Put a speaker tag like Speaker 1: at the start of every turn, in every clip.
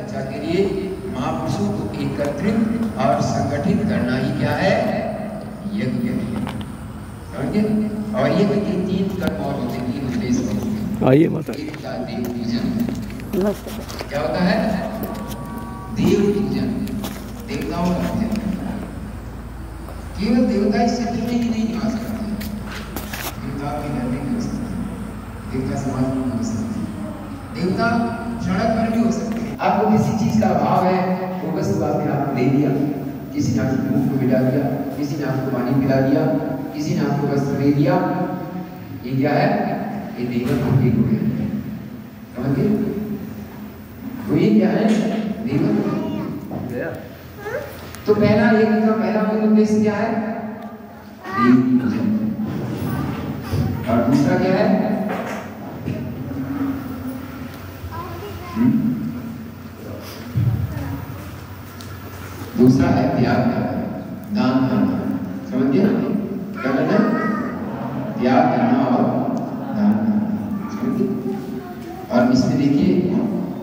Speaker 1: रक्षा के लिए महापुरुषों को एकत्रित और संगठित करना ही क्या है? यज्ञ है। समझे? और यज्ञ के 3 कर्म और होते हैं, 3 उद्देश्य होते हैं।
Speaker 2: आइए माता।
Speaker 1: देव पूजन क्या होता है? देव पूजन, देवताओं का पूजन। केवल देवता इस क्षेत्र में ही नहीं निवास करते हैं, देवता के घर में भी हो सकते हैं, देवता समाज में भी हो सकते हैं, देवता सड़क पर भी हो सकते हैं। आपको किसी चीज का अभाव है, वो बस बात में आपको दे दिया, किसी ने आपकी भूख को मिटा दिया, किसी ने आपको पानी पिला दिया, किसी ने आपको वस्त्र दे दिया, ये क्या है? ये देवता को ठीक हो गया। समझ गए? तो ये क्या है? देवता। तो पहला यज्ञ का पहला मूल उद्देश्य क्या है? देव पूजन। और दूसरा क्या है? दूसरा है त्याग करना, दान करना। समझ गए? क्या करना? त्याग करना और दान करना। समझ गए? और इसमें देखिए,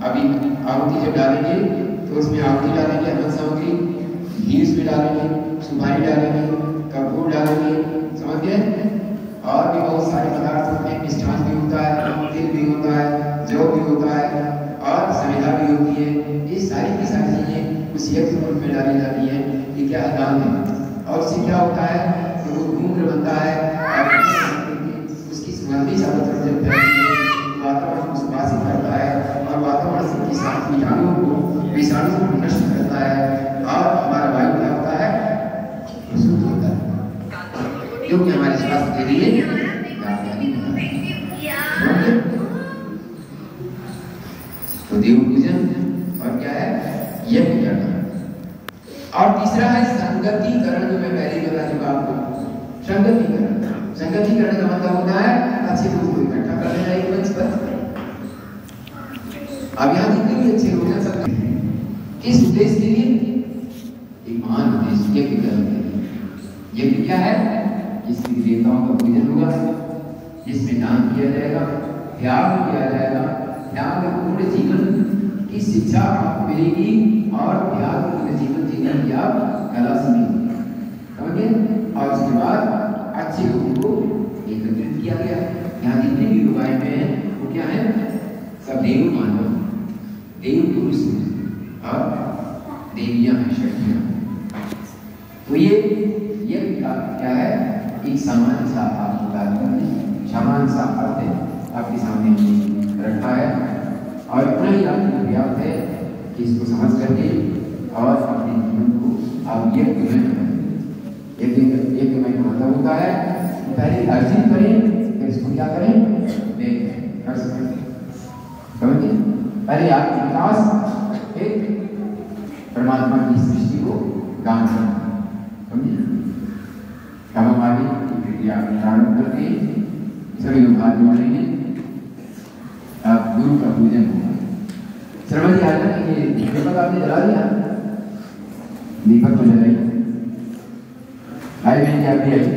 Speaker 1: अभी आहुति जब डालेंगे तो उसमें आहुति डालेंगे, हवन सामग्री, घी उसमें डालेंगे, सुपारी डालेंगे, कपूर डालेंगे। समझ गए? और भी बहुत सारे पदार्थ होते हैं, मिष्ठान भी होता है, तिल भी होता है, जौ भी होता है और समिधा भी होती है। ये सारी की सारी चीजें उस यज्ञ कुंड में डाली जाती है। ये क्या है? दान है। और उससे क्या होता है कि वो धूम्र बनता है और उसकी सुगंधी चारों तरफ जब फैलती है, वातावरण को सुवासित करता है और वातावरण से किसान कीटाणुओं को नष्ट करता है और हमारा वायु क्या होता है? शुद्ध होता है, जो कि हमारे स्वास्थ्य के लिए लाभकारी होता है। तो देव पूजन और क्या है? यज्ञ करना। और तीसरा है संगतिकरण, जो मैं पहले बता चुका आपको। संगतिकरण, संगतिकरण का मतलब होता है अच्छे लोगों को इकट्ठा कर लेना एक मंच पर। अब यहाँ जितने भी अच्छे लोग हैं सब किस उद्देश्य के लिए? एक महान उद्देश्य, यज्ञ करने के लिए। यज्ञ क्या है? जिसमें देवताओं का पूजन होगा, जिसमें दान किया जाएगा, त्याग किया जाएगा, त्याग पूर्ण जीवन की शिक्षा आपको मिलेगी और त्याग पूर्ण जीवन जीने की आप कला सीखेंगे। समझे? और उसके बाद अच्छे लोगों को एकत्रित किया गया। यहाँ जितने भी लोग आए हुए हैं वो क्या है? सब देव मानव, देव पुरुष और देवियां हैं, शक्तियां। तो ये क्या है? एक सामान्य सा आपको कार्यक्रम, सामान्य सा अर्थ आपके सामने रखा है और इतना ही आपको पर्याप्त है कि इसको समझ करके और अपने जीवन को आप यज्ञ में मतलब होता है पहले अर्जित करें, फिर इसको क्या करें? कर सकते। समझिए? पहले आपके विकास एक परमात्मा की सृष्टि को गान करना। समझिए? हम हमारी प्रक्रिया प्रारंभ करके सभी लोग हाथ जोड़ेंगे। आप गुरु का पूजन होगा। श्रवण जी आया कि ये दीपक आपने जला दिया? दीपक तो जलाइए। आए बहन जी, आप भी आइए।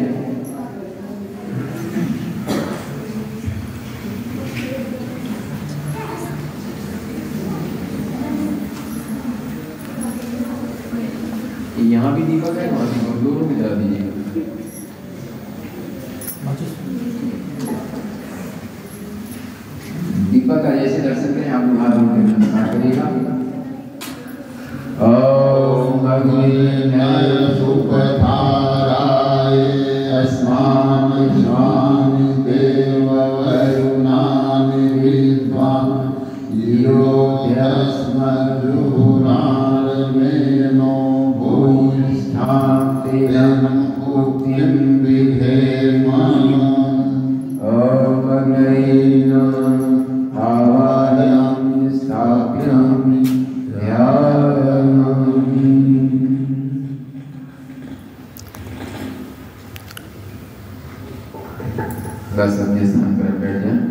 Speaker 1: यहाँ भी दीपक है, वहाँ दीपक, दोनों में जला दीजिएगा। दीपक का जैसे दर्शन करें आप लोग हाथ जोड़कर स्टार्ट करिएगा। ओम अग्निर्नय सुपथाराय अस्मान शान देव वरुणान विद्वान यो यस्मद्रुरामेनो भूयिष्ठाते मुक्तिं विधेमः। ओम अग्निर्नय आवाहयामि स्थापयामि ध्यायामि। बस अपने स्थान पर बैठ जाएं।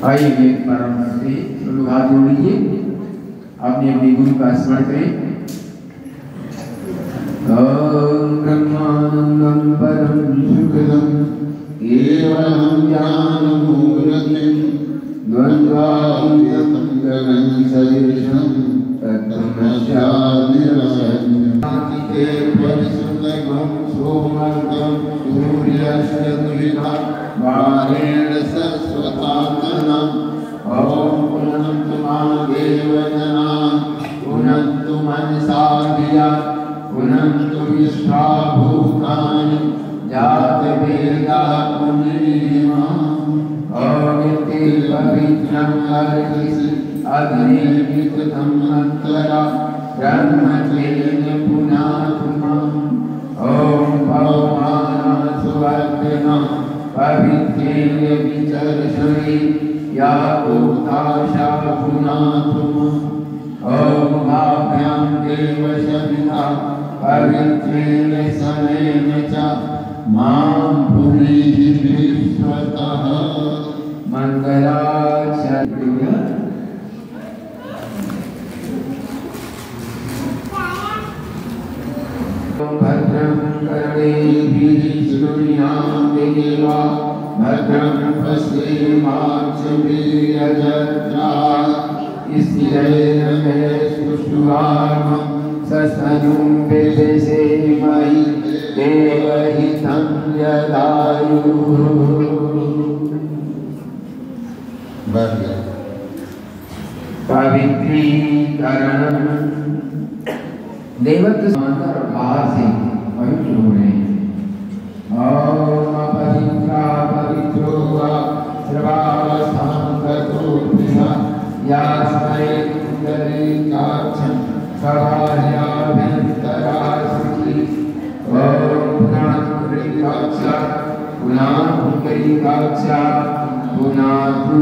Speaker 1: आइए परम से लोग हाथ जोड़ लीजिए, अपने अपने गुरु का स्मरण करें। ओम ब्रह्मा ब्रह्मानन्दं परं सुखदं केवलं ज्ञानमूर्तिं द्वन्द्वातीतं गगनं सदृशं तत्त्वमस्यादिरसन्नातिते परिसुखं सोमर्गं सूर्यस्य तुलिका वारेण सरस्वताननम् ॐ पुनन्तु महादेव जनान् पुनन्तु मनसा धिया पुनन्तु विश्वा भूतानि जातवेदा पुण्यमा अमिते पवित्रं हरिषि अग्निविकृतं अन्तरा ब्रह्मचेन पुनातुमा ॐ पवमानसुवर्धना पवित्रेण विचर्षणि या भूताशा पुनातुमा ॐ भाभ्यां देवशमिता पवित्रेण समेन च मां पुनीहि विश्वतः मङ्गलाचरणं भद्रं कर्णेभिः शृणुयामि देवा भद्रं पश्येमाक्षभिर्यजत्राः स्थिरैर्यशुष्टुवामं सस्तनुं विदेशेमहि देवहितं यदायुः। पवित्रीकरण देवत्व समांतर बाहर से पवित्र हो रहे हैं। ओम अपवित्रा पवित्रो वा सर्वावस्थां गतो प्रिया यास्मै कुंडलीकाक्षं सभार्याभ्यन्तरा सुखी। ओम पुनातुरीकाक्षा पुनातुरीकाक्षा पुनातु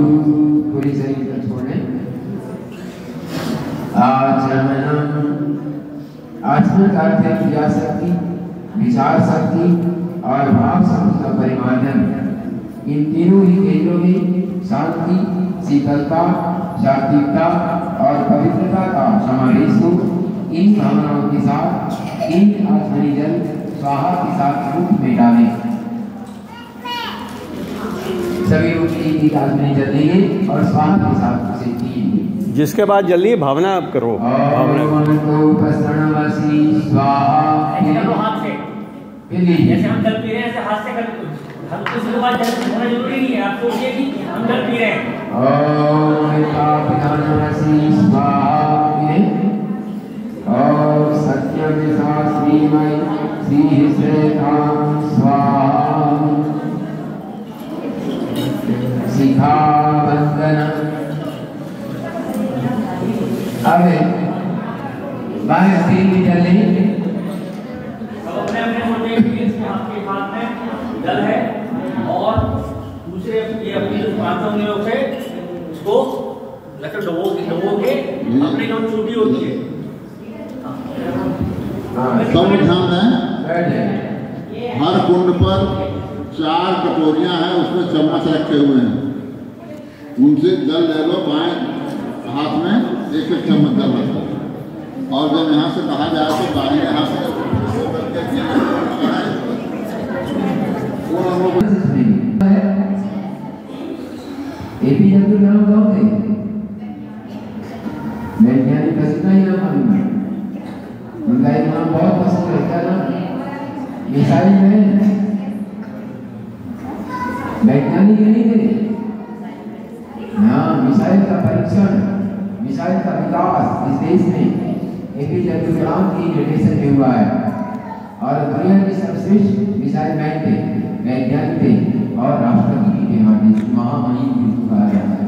Speaker 1: पूरी शरीर को छोड़ें। आचमनम आचमन का अर्थ है क्रिया शक्ति, विचार शक्ति और भाव शक्ति का परिमार्जन। इन तीनों ही केंद्रों में शांति, शीतलता, सात्विकता और पवित्रता का समावेश हो। इन भावनाओं के साथ इन आचमनी जल स्वाहा के साथ रूप में डालें। सभी लोग एक आचमनी जल लेंगे और स्वाहा के साथ उसे पिएंगे।
Speaker 2: जिसके बाद जल्दी भावना आप करो। भावना
Speaker 3: जैसे हम जल पी रहे हैं ऐसे हाथ से कर हम उसके बाद जल होना जरूरी नहीं है। आप सोचिए कि हम जल पी रहे हैं।
Speaker 1: अब बाएं हथेली में जल लें।
Speaker 3: आपके हाथ में जल है और दूसरे ये अपनी जो पांचों उंगलियों से इसको डबो के अपनी जो चोटी होती है
Speaker 4: सब ध्यान दें। हर कुंड पर 4 कटोरियां हैं, उसमें चम्मच रखे हुए हैं। उनसे जल ले लो। बाएं हाथ में एक चम्मच जल रखो और जब यहाँ से कहा जाए तो दाहिने हाथ से
Speaker 1: एपीजे अब्दुल कलाम कौन थे? वैज्ञानिक का कितना ही नाम मालूम है। उनका एक नाम बहुत पसंद है। क्या नाम? Missile man. वैज्ञानिक नहीं थे। हाँ, मिसाइल का परीक्षण, मिसाइल का विकास इस देश में एपीजे अब्दुल कलाम की निर्देशन में हुआ है और दुनिया के सर्वश्रेष्ठ मिसाइल मैन थे, वैज्ञानिक थे और राष्ट्रपति के महामहिम जिनको कहा जाता है।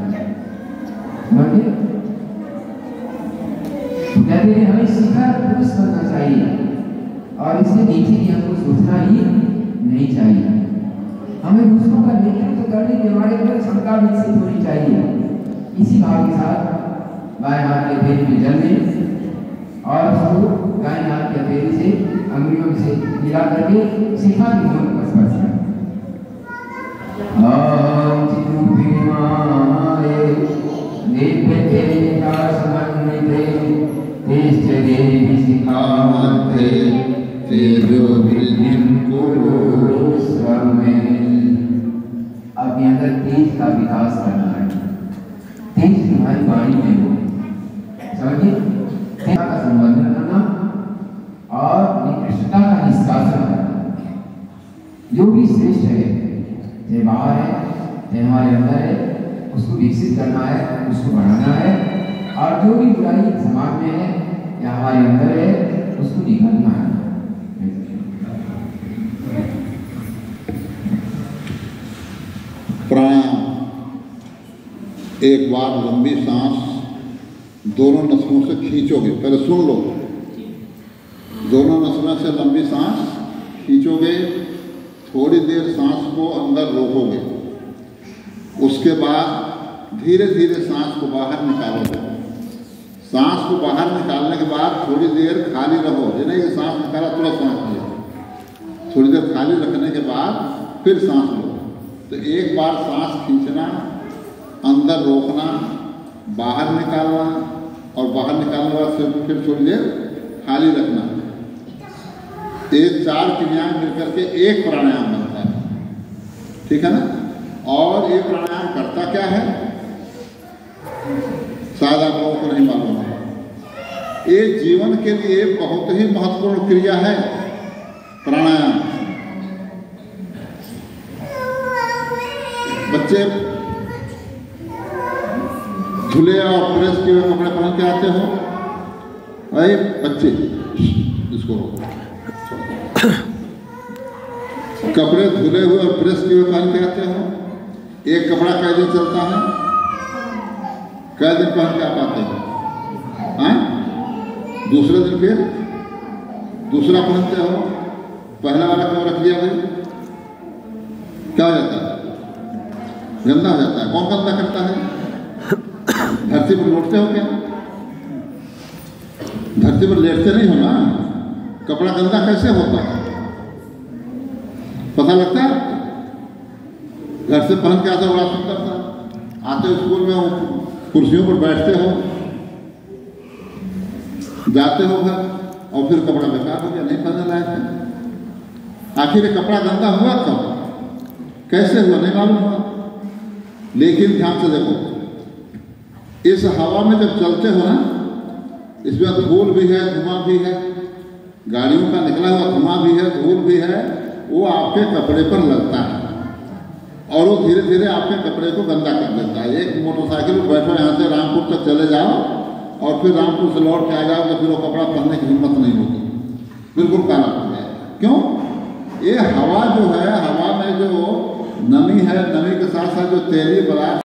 Speaker 1: कहते हैं हमें शिखर पुरुष बनना चाहिए और इससे नीचे की हमको सोचना ही नहीं चाहिए। हमें दूसरों का नेतृत्व करने की हमारे अंदर क्षमता विकसित होनी चाहिए। इसी भाव के साथ बाएं हाथ के फेरे में जल दें और उसको दाएं हाथ के फेरे से अंगुलियों से मिला करके शिखा की धुन पर स्पर्श करें। ओम चित्तुभिमाये दिव्यतेजसमन्विते तेजस्तेजि शिखामते
Speaker 4: तेजोवृद्धिं कुरु
Speaker 1: स्वमे। अपने अंदर तेज का विकास करना है, तेज तुम्हारी वाणी में हो, समझिए, तेज का संवर्धन करना और निकृष्टता का निष्कासन करना। जो भी श्रेष्ठ है, चाहे बाहर है चाहे हमारे अंदर है, उसको विकसित करना है, उसको बढ़ाना है, और जो भी बुराई समाज में है या हमारे अंदर है उसको निकालना है।
Speaker 4: प्राणायाम। एक बार लंबी सांस दोनों नसों से खींचोगे, पहले सुन लो, दोनों नसों से लंबी सांस खींचोगे, थोड़ी देर सांस को अंदर रोकोगे, उसके बाद धीरे धीरे सांस को बाहर निकालोगे। सांस को बाहर निकालने के बाद थोड़ी देर खाली रहो, ये नहीं कि सांस निकाला तुरंत सांस लिया, थोड़ी देर खाली रखने के बाद फिर सांस लो। तो एक बार सांस खींचना, अंदर रोकना, बाहर निकालना, और बाहर निकालने के बाद फिर थोड़ी देर खाली रखना। ये 4 क्रियाएं मिलकर के एक प्राणायाम बनता है, ठीक है ना। और ये प्राणायाम करता क्या है, शायद आप लोगों को नहीं मालूम है। ये जीवन के लिए बहुत ही महत्वपूर्ण क्रिया है प्राणायाम। बच्चे धुले और प्रेस किए हुए कपड़े पहन के आते हो, अरे बच्चे इसको कपड़े धुले हुए और प्रेस किए हुए पहन के आते हो। एक कपड़ा कै दिन चलता है, कै दिन पहन के आप आते हो, हाँ? दूसरे दिन फिर दूसरा पहनते हो, पहला वाला क्यों रख दिया भाई? क्या हो जाता है? गंदा हो जाता है। कौन गंदा करता है? धरती पर लौटते हो क्या? धरती पर लेटते नहीं हो ना। कपड़ा गंदा कैसे होता है पता लगता है? घर से पहन के आता, बड़ा सुंदर था, आते हो स्कूल में कुर्सियों पर बैठते हो, जाते हो घर, और फिर कपड़ा बेकार हो गया, नहीं पहनने लायक है। आखिर कपड़ा गंदा हुआ कब, कैसे हुआ, नहीं मालूम हुआ। लेकिन ध्यान से देखो, इस हवा में जब चलते हो ना, इसमें धूल भी है, धुआं भी है, गाड़ियों का निकला हुआ धुआं भी है, धूल भी है, वो आपके कपड़े पर लगता है और वो धीरे धीरे आपके कपड़े को गंदा कर देता है। एक मोटरसाइकिल पर बैठो, यहाँ से रामपुर तक चले जाओ और फिर रामपुर से लौट के आ जाओ तो फिर वो कपड़ा पहनने की हिम्मत नहीं होगी, बिल्कुल काला पड़ जाएगा। क्यों? ये हवा जो है, हवा में जो नमी है, नमी के साथ साथ जो तेलीय पदार्थ